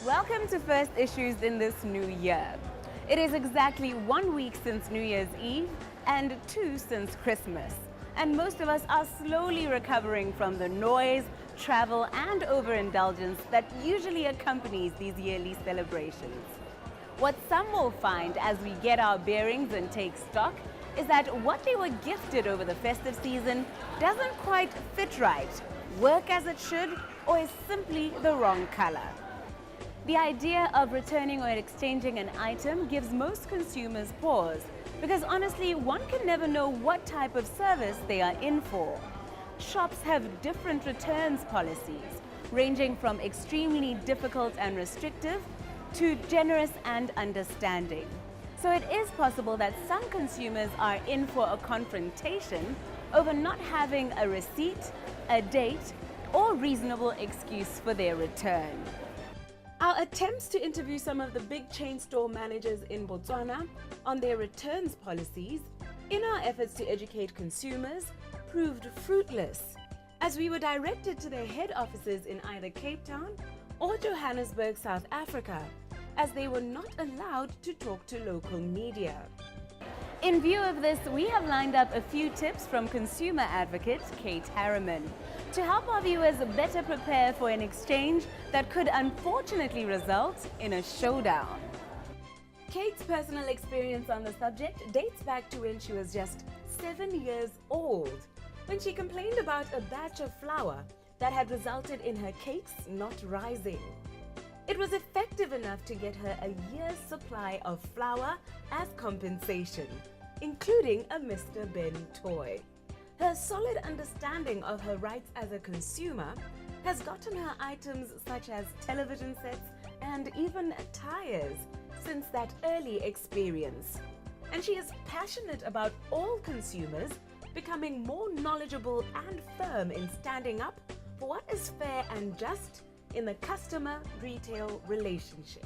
Welcome to First Issues in this new year. It is exactly 1 week since New Year's Eve and 2 since Christmas. And most of us are slowly recovering from the noise, travel and overindulgence that usually accompanies these yearly celebrations. What some will find as we get our bearings and take stock is that what they were gifted over the festive season doesn't quite fit right, work as it should, or is simply the wrong color. The idea of returning or exchanging an item gives most consumers pause because honestly, one can never know what type of service they are in for. Shops have different returns policies, ranging from extremely difficult and restrictive to generous and understanding. So it is possible that some consumers are in for a confrontation over not having a receipt, a date, or reasonable excuse for their return. Our attempts to interview some of the big chain store managers in Botswana on their returns policies in our efforts to educate consumers proved fruitless, as we were directed to their head offices in either Cape Town or Johannesburg, South Africa, as they were not allowed to talk to local media. In view of this, we have lined up a few tips from consumer advocate Kate Harriman to help our viewers better prepare for an exchange that could unfortunately result in a showdown. Kate's personal experience on the subject dates back to when she was just 7 years old, when she complained about a batch of flour that had resulted in her cakes not rising. It was effective enough to get her a year's supply of flour as compensation, including a Mr. Ben toy. Her solid understanding of her rights as a consumer has gotten her items such as television sets and even tires since that early experience. And she is passionate about all consumers becoming more knowledgeable and firm in standing up for what is fair and just in the customer-retail relationship.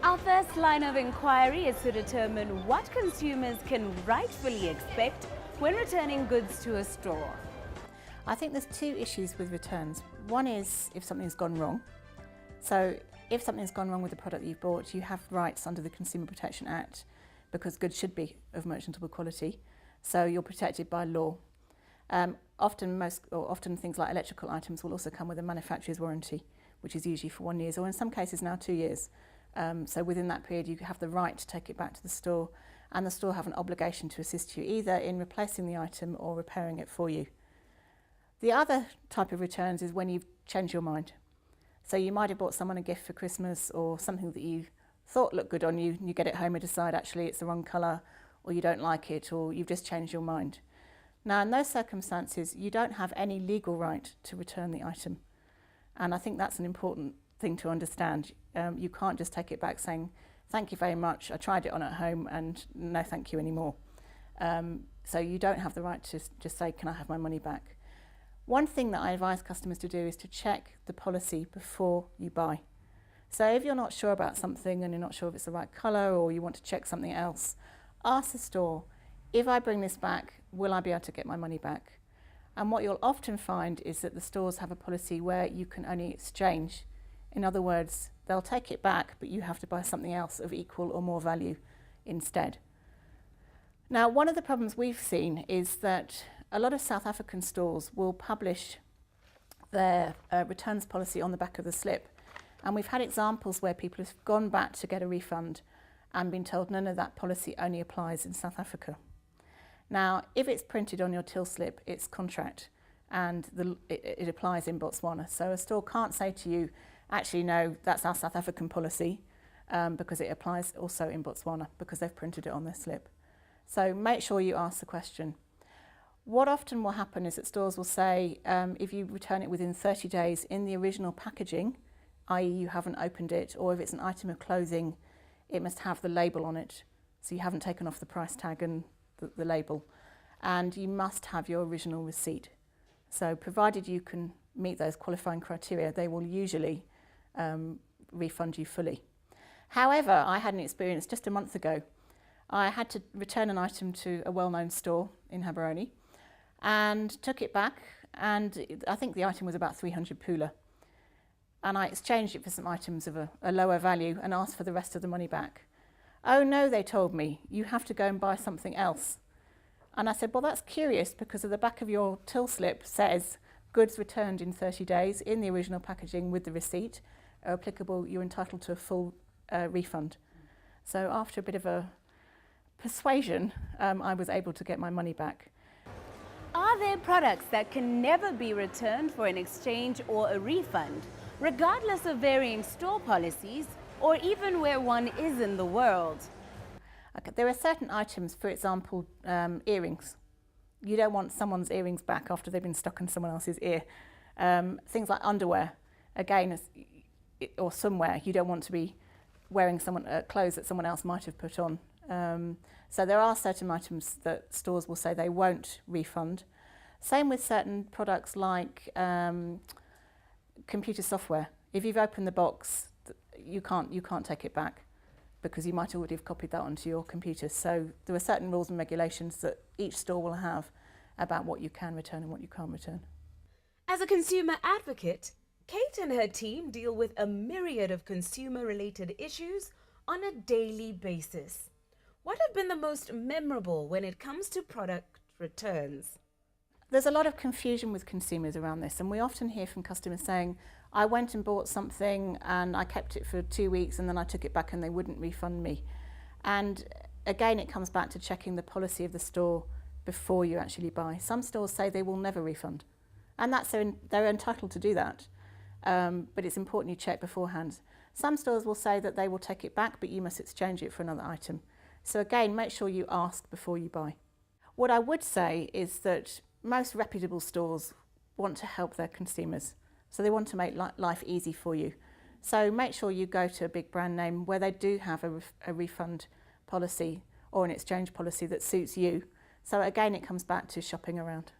Our first line of inquiry is to determine what consumers can rightfully expect when returning goods to a store. I think there's two issues with returns. One is if something's gone wrong. So if something's gone wrong with the product that you've bought, you have rights under the Consumer Protection Act because goods should be of merchantable quality. So you're protected by law. Often things like electrical items will also come with a manufacturer's warranty, which is usually for 1 year, or in some cases now 2 years. So within that period, you have the right to take it back to the store, and the store have an obligation to assist you either in replacing the item or repairing it for you. The other type of returns is when you've changed your mind. So you might have bought someone a gift for Christmas or something that you thought looked good on you, and you get it home and decide actually it's the wrong colour, or you don't like it, or you've just changed your mind. Now, in those circumstances, you don't have any legal right to return the item. And I think that's an important thing to understand. You can't just take it back saying, thank you very much, I tried it on at home and no thank you anymore. So you don't have the right to just say, can I have my money back? One thing that I advise customers to do is to check the policy before you buy. So if you're not sure about something and you're not sure if it's the right colour or you want to check something else, ask the store, if I bring this back, will I be able to get my money back? And what you'll often find is that the stores have a policy where you can only exchange. In other words, they'll take it back, but you have to buy something else of equal or more value instead. Now, one of the problems we've seen is that a lot of South African stores will publish their returns policy on the back of the slip. And we've had examples where people have gone back to get a refund and been told none of that policy only applies in South Africa. Now, if it's printed on your till slip, it's contract and it applies in Botswana. So a store can't say to you, actually, no, that's our South African policy because it applies also in Botswana because they've printed it on their slip. So make sure you ask the question. What often will happen is that stores will say, if you return it within 30 days in the original packaging, i.e. you haven't opened it, or if it's an item of clothing, it must have the label on it. So you haven't taken off the price tag and the label. And you must have your original receipt. So provided you can meet those qualifying criteria, they will usually refund you fully. However, I had an experience just a month ago. I had to return an item to a well-known store in Gaborone and took it back, and I think the item was about 300 pula. and I exchanged it for some items of a lower value and asked for the rest of the money back. Oh no, they told me, you have to go and buy something else. And I said, well, that's curious because at the back of your till slip says goods returned in 30 days in the original packaging with the receipt are applicable, you're entitled to a full refund. So after a bit of a persuasion, I was able to get my money back. Are there products that can never be returned for an exchange or a refund, regardless of varying store policies or even where one is in the world? Okay, there are certain items, for example, earrings. You don't want someone's earrings back after they've been stuck in someone else's ear. Things like underwear, again, or somewhere, you don't want to be wearing clothes that someone else might have put on. So there are certain items that stores will say they won't refund. Same with certain products like computer software. If you've opened the box, you can't take it back because you might already have copied that onto your computer. So there are certain rules and regulations that each store will have about what you can return and what you can't return. As a consumer advocate, Kate and her team deal with a myriad of consumer-related issues on a daily basis. What have been the most memorable when it comes to product returns? There's a lot of confusion with consumers around this, and we often hear from customers saying, I went and bought something and I kept it for 2 weeks and then I took it back and they wouldn't refund me. And again, it comes back to checking the policy of the store before you actually buy. Some stores say they will never refund, and they're entitled to do that, but it's important you check beforehand. Some stores will say that they will take it back, but you must exchange it for another item. So again, make sure you ask before you buy. What I would say is that most reputable stores want to help their consumers. So they want to make life easy for you. So make sure you go to a big brand name where they do have a refund policy or an exchange policy that suits you. So again, it comes back to shopping around.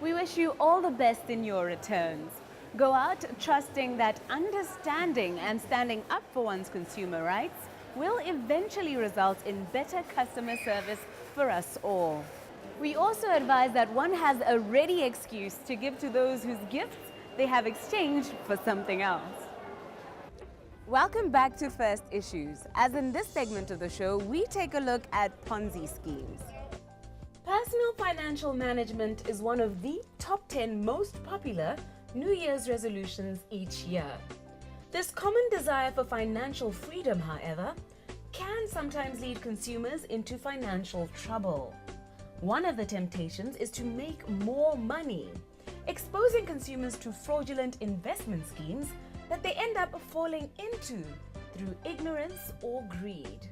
We wish you all the best in your returns. Go out trusting that understanding and standing up for one's consumer rights will eventually result in better customer service for us all. We also advise that one has a ready excuse to give to those whose gifts they have exchanged for something else. Welcome back to First Issues. As in this segment of the show, we take a look at Ponzi schemes. Personal financial management is one of the top 10 most popular New Year's resolutions each year. This common desire for financial freedom, however, can sometimes lead consumers into financial trouble. One of the temptations is to make more money, exposing consumers to fraudulent investment schemes that they end up falling into through ignorance or greed.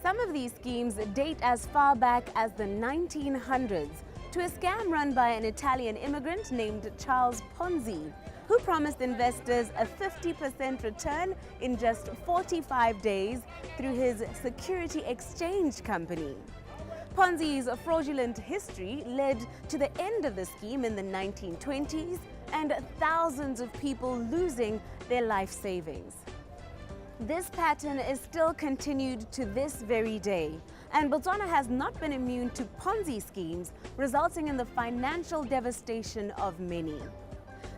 Some of these schemes date as far back as the 1900s to a scam run by an Italian immigrant named Charles Ponzi, who promised investors a 50% return in just 45 days through his security exchange company. Ponzi's fraudulent history led to the end of the scheme in the 1920s and thousands of people losing their life savings. This pattern is still continued to this very day, and Botswana has not been immune to Ponzi schemes, resulting in the financial devastation of many.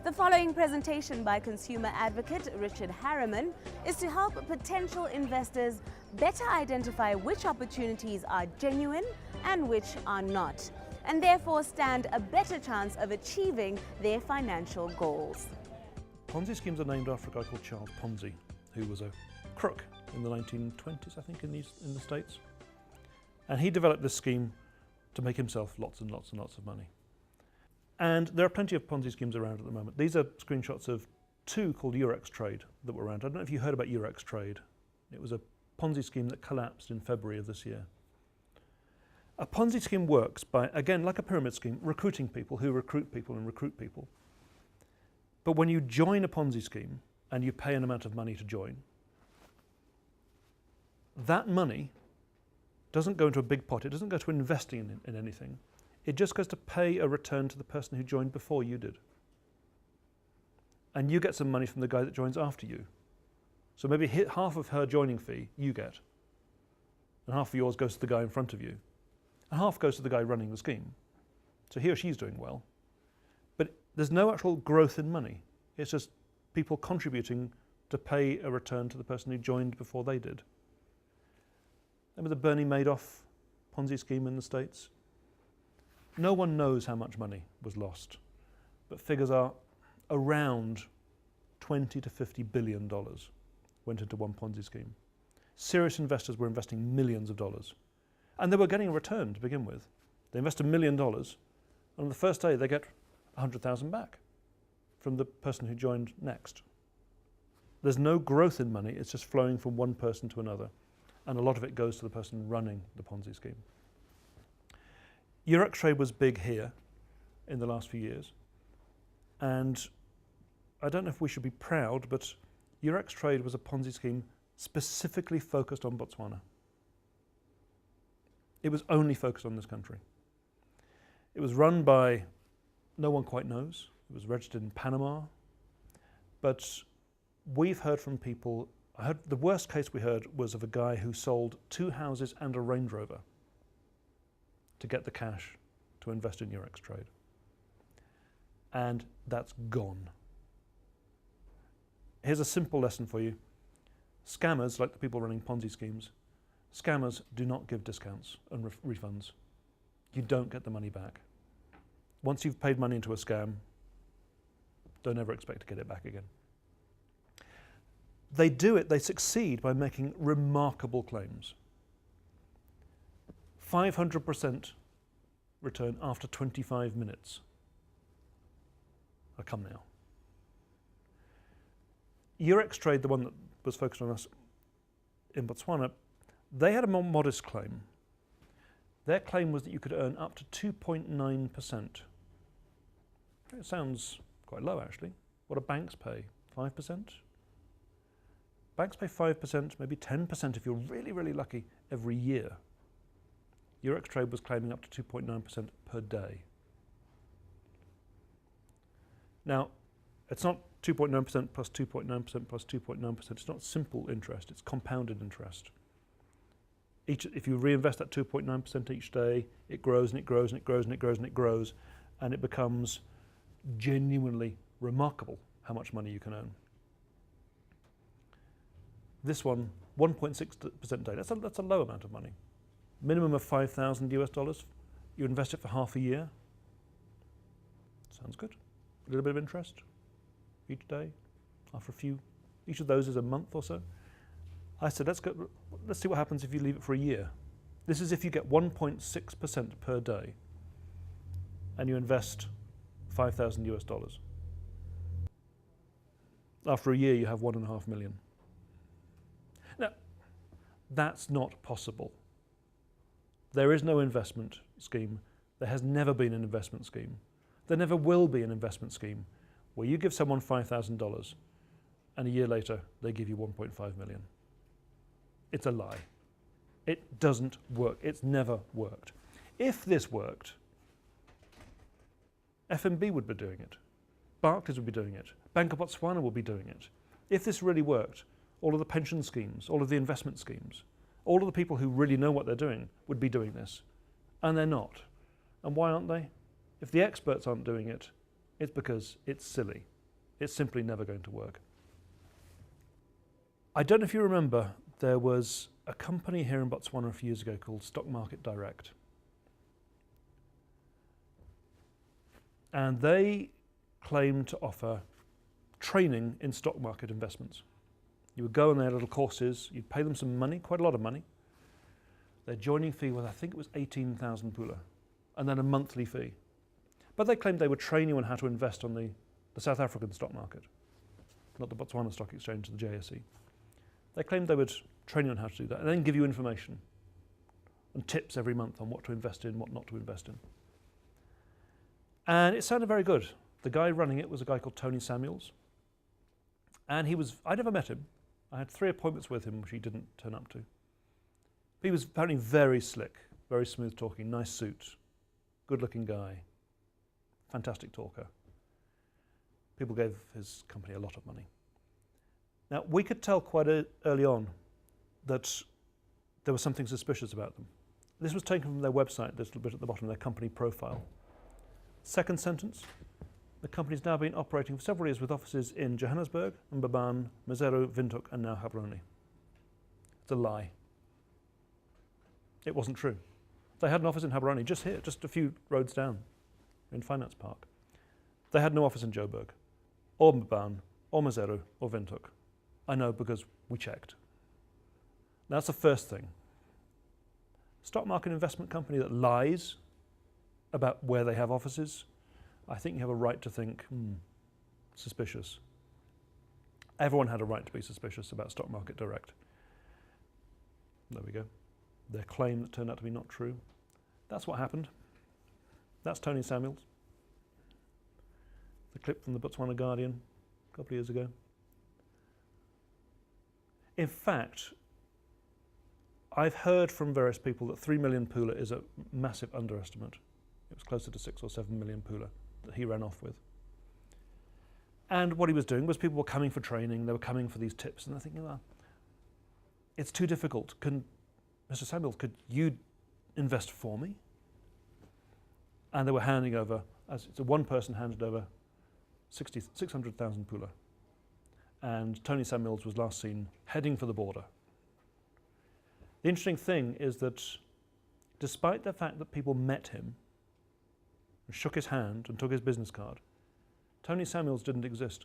The following presentation by consumer advocate Richard Harriman is to help potential investors better identify which opportunities are genuine and which are not, and therefore stand a better chance of achieving their financial goals. Ponzi schemes are named after a guy called Charles Ponzi, who was a crook in the 1920s, I think, in the States. And he developed this scheme to make himself lots and lots and lots of money. And there are plenty of Ponzi schemes around at the moment. These are screenshots of two called Eurex Trade that were around. I don't know if you heard about Eurex Trade. It was a Ponzi scheme that collapsed in February of this year. A Ponzi scheme works by, again, like a pyramid scheme, recruiting people who recruit people and recruit people. But when you join a Ponzi scheme and you pay an amount of money to join, that money doesn't go into a big pot. It doesn't go to investing in anything. It just goes to pay a return to the person who joined before you did. And you get some money from the guy that joins after you. So maybe half of her joining fee you get, and half of yours goes to the guy in front of you, and half goes to the guy running the scheme. So he or she's doing well. But there's no actual growth in money. It's just people contributing to pay a return to the person who joined before they did. Remember the Bernie Madoff Ponzi scheme in the States? No one knows how much money was lost, but figures are around $20 to $50 billion went into one Ponzi scheme. Serious investors were investing millions of dollars, and they were getting a return to begin with. They invest $1 million, and on the first day they get 100,000 back from the person who joined next. There's no growth in money, it's just flowing from one person to another, and a lot of it goes to the person running the Ponzi scheme. Eurex Trade was big here in the last few years, and I don't know if we should be proud, but Eurex Trade was a Ponzi scheme specifically focused on Botswana. It was only focused on this country. It was run by no one quite knows. It was registered in Panama, but we've heard from people. The worst case we heard was of a guy who sold 2 houses and a Range Rover to get the cash to invest in Eurex Trade. And that's gone. Here's a simple lesson for you. Scammers, like the people running Ponzi schemes, scammers do not give discounts and refunds. You don't get the money back. Once you've paid money into a scam, don't ever expect to get it back again. They succeed by making remarkable claims. 500% return after 25 minutes. I come now. Eurex Trade, the one that was focused on us in Botswana, they had a more modest claim. Their claim was that you could earn up to 2.9%. It sounds quite low, actually. What do banks pay? 5%? Banks pay 5%, maybe 10% if you're really, really lucky, every year. Eurex Trade was claiming up to 2.9% per day. Now, it's not 2.9% plus 2.9% plus 2.9%. It's not simple interest, it's compounded interest. If you reinvest that 2.9% each day, it grows and it grows and it grows and it grows and it grows, and it becomes genuinely remarkable how much money you can earn. This one, 1.6% day, that's a low amount of money. Minimum of $5,000 US. You invest it for half a year. Sounds good. A little bit of interest each day. After each of those is a month or so. I said, let's see what happens if you leave it for a year. This is if you get 1.6% per day and you invest $5,000 US. After a year, you have 1.5 million. Now, that's not possible. There is no investment scheme. There has never been an investment scheme. There never will be an investment scheme where you give someone $5,000 and a year later they give you 1.5 million. It's a lie. It doesn't work. It's never worked. If this worked, FNB would be doing it. Barclays would be doing it. Bank of Botswana would be doing it. If this really worked, all of the pension schemes, all of the investment schemes, all of the people who really know what they're doing would be doing this. And they're not. And why aren't they? If the experts aren't doing it, it's because it's silly. It's simply never going to work. I don't know if you remember, there was a company here in Botswana a few years ago called Stock Market Direct. And they claimed to offer training in stock market investments. You would go on their little courses, you'd pay them some money, quite a lot of money. Their joining fee was, I think it was 18,000 pula, and then a monthly fee. But they claimed they would train you on how to invest on the South African stock market, not the Botswana Stock Exchange, the JSE. They claimed they would train you on how to do that and then give you information and tips every month on what to invest in, what not to invest in. And it sounded very good. The guy running it was a guy called Tony Samuels. And I never met him. I had 3 appointments with him, which he didn't turn up to. He was apparently very slick, very smooth talking, nice suit, good looking guy, fantastic talker. People gave his company a lot of money. Now, we could tell quite early on that there was something suspicious about them. This was taken from their website, this little bit at the bottom, their company profile. Second sentence, The company's now been operating for several years with offices in Johannesburg, Mbabane, Maseru, Windhoek and now Gaborone. It's a lie. It wasn't true. They had an office in Gaborone, just here, just a few roads down in Finance Park. They had no office in Joburg, or Mbabane, or Maseru, or Windhoek. I know because we checked. That's the first thing. Stock market investment company that lies about where they have offices, I think you have a right to think, suspicious. Everyone had a right to be suspicious about Stock Market Direct. There we go. Their claim that turned out to be not true. That's what happened. That's Tony Samuels. The clip from the Botswana Guardian a couple of years ago. In fact, I've heard from various people that 3 million pula is a massive underestimate. It was closer to 6 or 7 million pula that he ran off with. And what he was doing was people were coming for training, they were coming for these tips, and they're thinking, well, it's too difficult. Mr. Samuels, could you invest for me? And they were handing over, so one person handed over 600,000 pula. And Tony Samuels was last seen heading for the border. The interesting thing is that despite the fact that people met him, and shook his hand and took his business card, Tony Samuels didn't exist.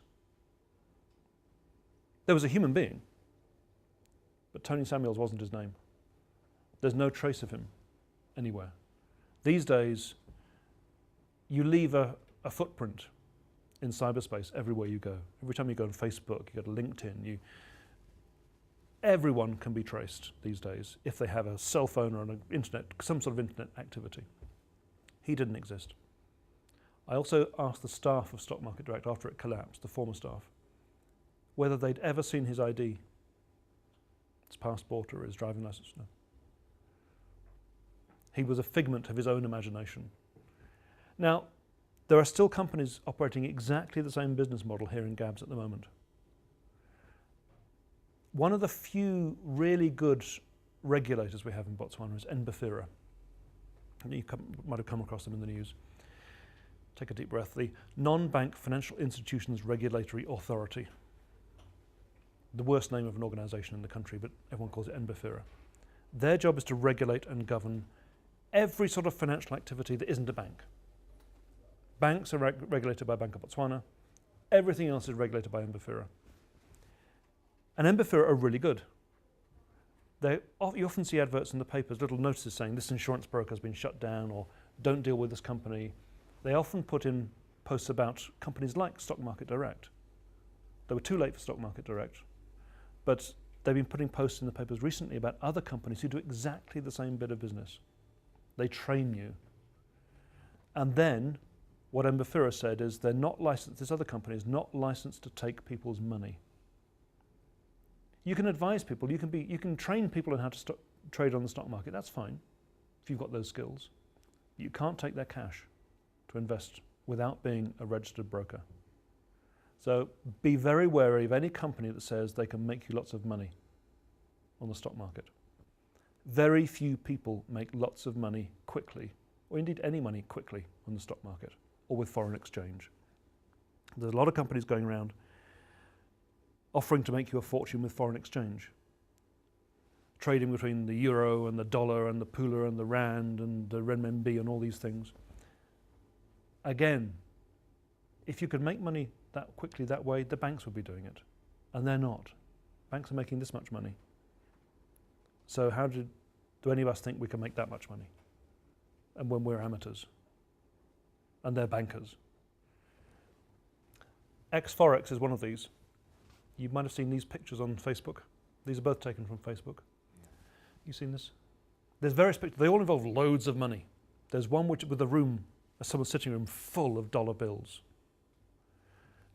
There was a human being, but Tony Samuels wasn't his name. There's no trace of him anywhere. These days, you leave a footprint in cyberspace everywhere you go. Every time you go on Facebook, you go to LinkedIn, everyone can be traced these days if they have a cell phone or an internet, some sort of internet activity. He didn't exist. I also asked the staff of Stock Market Direct after it collapsed, the former staff, whether they'd ever seen his ID, his passport or his driving license. No. He was a figment of his own imagination. Now, there are still companies operating exactly the same business model here in GABS at the moment. One of the few really good regulators we have in Botswana is NBFIRA. You might have come across them in the news. Take a deep breath. The Non-Bank Financial Institutions Regulatory Authority. The worst name of an organisation in the country, but everyone calls it NBFIRA. Their job is to regulate and govern every sort of financial activity that isn't a bank. Banks are regulated by Bank of Botswana. Everything else is regulated by NBFIRA. And NBFIRA are really good. You often see adverts in the papers, little notices saying this insurance broker has been shut down or don't deal with this company. They often put in posts about companies like Stock Market Direct. They were too late for Stock Market Direct, but they've been putting posts in the papers recently about other companies who do exactly the same bit of business. They train you. And then what NBFIRA said is they're not licensed, this other company is not licensed to take people's money. You can advise people, you can train people on how to trade on the stock market, that's fine, if you've got those skills. You can't take their cash to invest without being a registered broker. So be very wary of any company that says they can make you lots of money on the stock market. Very few people make lots of money quickly, or indeed any money quickly on the stock market, or with foreign exchange. There's a lot of companies going around offering to make you a fortune with foreign exchange. Trading between the euro and the dollar and the pula and the rand and the renminbi and all these things. Again, if you could make money that quickly that way, the banks would be doing it. And they're not. Banks are making this much money. So how do any of us think we can make that much money? And when we're amateurs. And they're bankers. X-Forex is one of these. You might have seen these pictures on Facebook. These are both taken from Facebook. You seen this? There's various pictures. They all involve loads of money. There's one with a room, someone's sitting room full of dollar bills.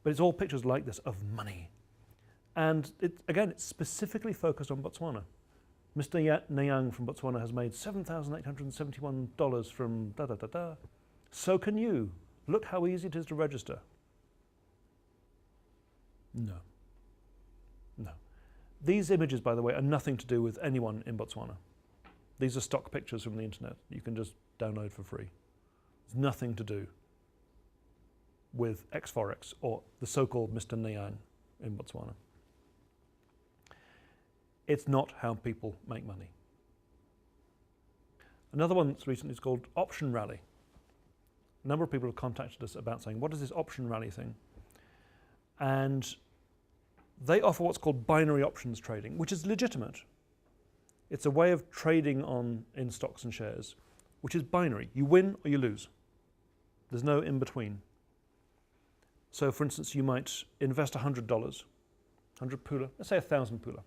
But it's all pictures like this of money. And it's specifically focused on Botswana. Mr. Nyang from Botswana has made $7,871 from da-da-da-da. So can you. Look how easy it is to register. No. No. These images, by the way, are nothing to do with anyone in Botswana. These are stock pictures from the internet you can just download for free. It's nothing to do with Xforex or the so-called Mr. Niang in Botswana. It's not how people make money. Another one that's recent is called Option Rally. A number of people have contacted us about saying, what is this Option Rally thing? And they offer what's called binary options trading, which is legitimate. It's a way of trading in stocks and shares, which is binary. You win or you lose. There's no in between. So for instance, you might invest $100, 100 pula, let's say 1,000 pula.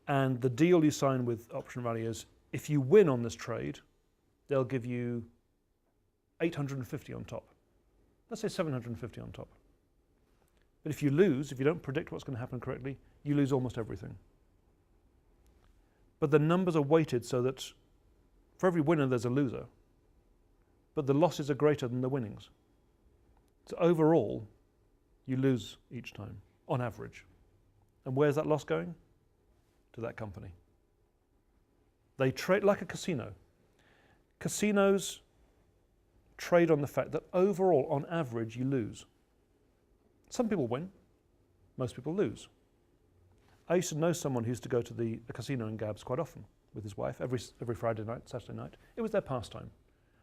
And the deal you sign with Option Rally is, if you win on this trade, they'll give you 850 on top. Let's say 750 on top. But if you lose, if you don't predict what's going to happen correctly, you lose almost everything. But the numbers are weighted so that for every winner there's a loser, but the losses are greater than the winnings. So overall, you lose each time, on average. And where's that loss going? To that company. They trade like a casino. Casinos trade on the fact that overall, on average, you lose. Some people win, most people lose. I used to know someone who used to go to the casino in Gabs quite often with his wife, every Friday night, Saturday night. It was their pastime.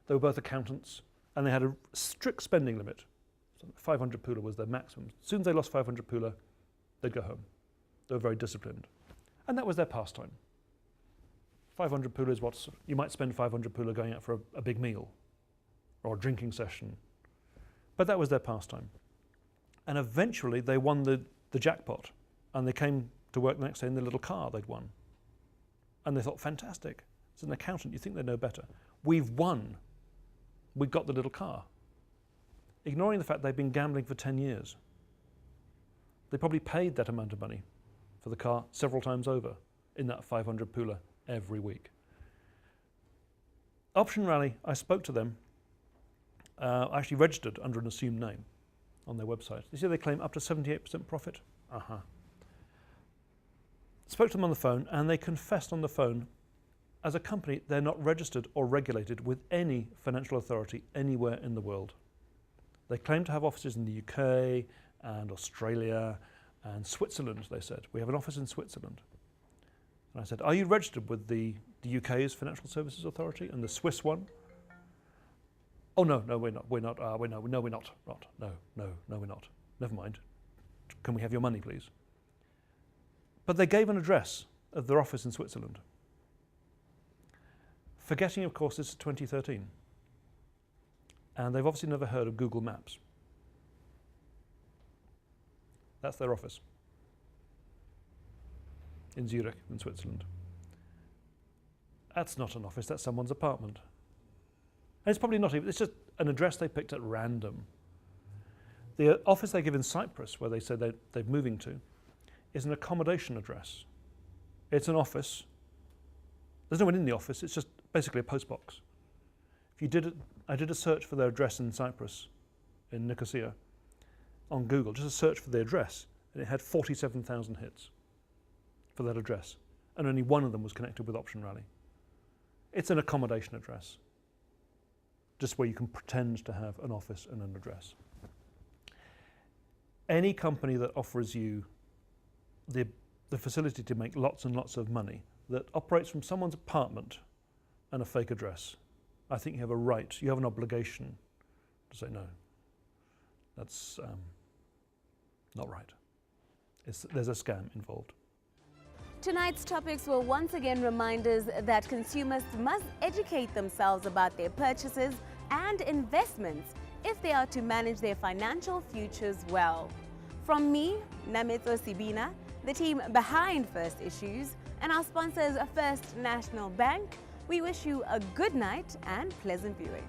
They were both accountants, and they had a strict spending limit. So 500 pula was their maximum. As soon as they lost 500 pula, they'd go home. They were very disciplined. And that was their pastime. 500 pula is what you might spend 500 pula going out for a big meal or a drinking session. But that was their pastime. And eventually they won the jackpot, and they came to work the next day in the little car they'd won. And they thought, fantastic. As an accountant, you think they know better. We've won. We got the little car. Ignoring the fact they've been gambling for 10 years. They probably paid that amount of money for the car several times over in that 500 pula every week. Option Rally, I spoke to them. I actually registered under an assumed name on their website. They say they claim up to 78% profit. Spoke to them on the phone, and they confessed on the phone, as a company, they're not registered or regulated with any financial authority anywhere in the world. They claim to have offices in the UK and Australia and Switzerland, they said. We have an office in Switzerland. And I said, are you registered with the UK's Financial Services Authority and the Swiss one? Oh, no, we're not. We're not. No, we're not. No, we're not. Never mind. Can we have your money, please? But they gave an address of their office in Switzerland. Forgetting, of course, this is 2013. And they've obviously never heard of Google Maps. That's their office in Zurich, in Switzerland. That's not an office, that's someone's apartment. And it's probably not even, it's just an address they picked at random. The office they give in Cyprus, where they say they're moving to, is an accommodation address. It's an office. There's no one in the office, it's just basically a post box. If you did it, I did a search for their address in Cyprus, in Nicosia, on Google, just a search for the address, and it had 47,000 hits for that address, and only one of them was connected with Option Rally. It's an accommodation address, just where you can pretend to have an office and an address. Any company that offers you the facility to make lots and lots of money, that operates from someone's apartment and a fake address, I think you have a right, you have an obligation to say no. That's not right. There's a scam involved. Tonight's topics were once again reminders that consumers must educate themselves about their purchases and investments if they are to manage their financial futures well. From me, Namitso Sibina, the team behind First Issues, and our sponsors First National Bank, we wish you a good night and pleasant viewing.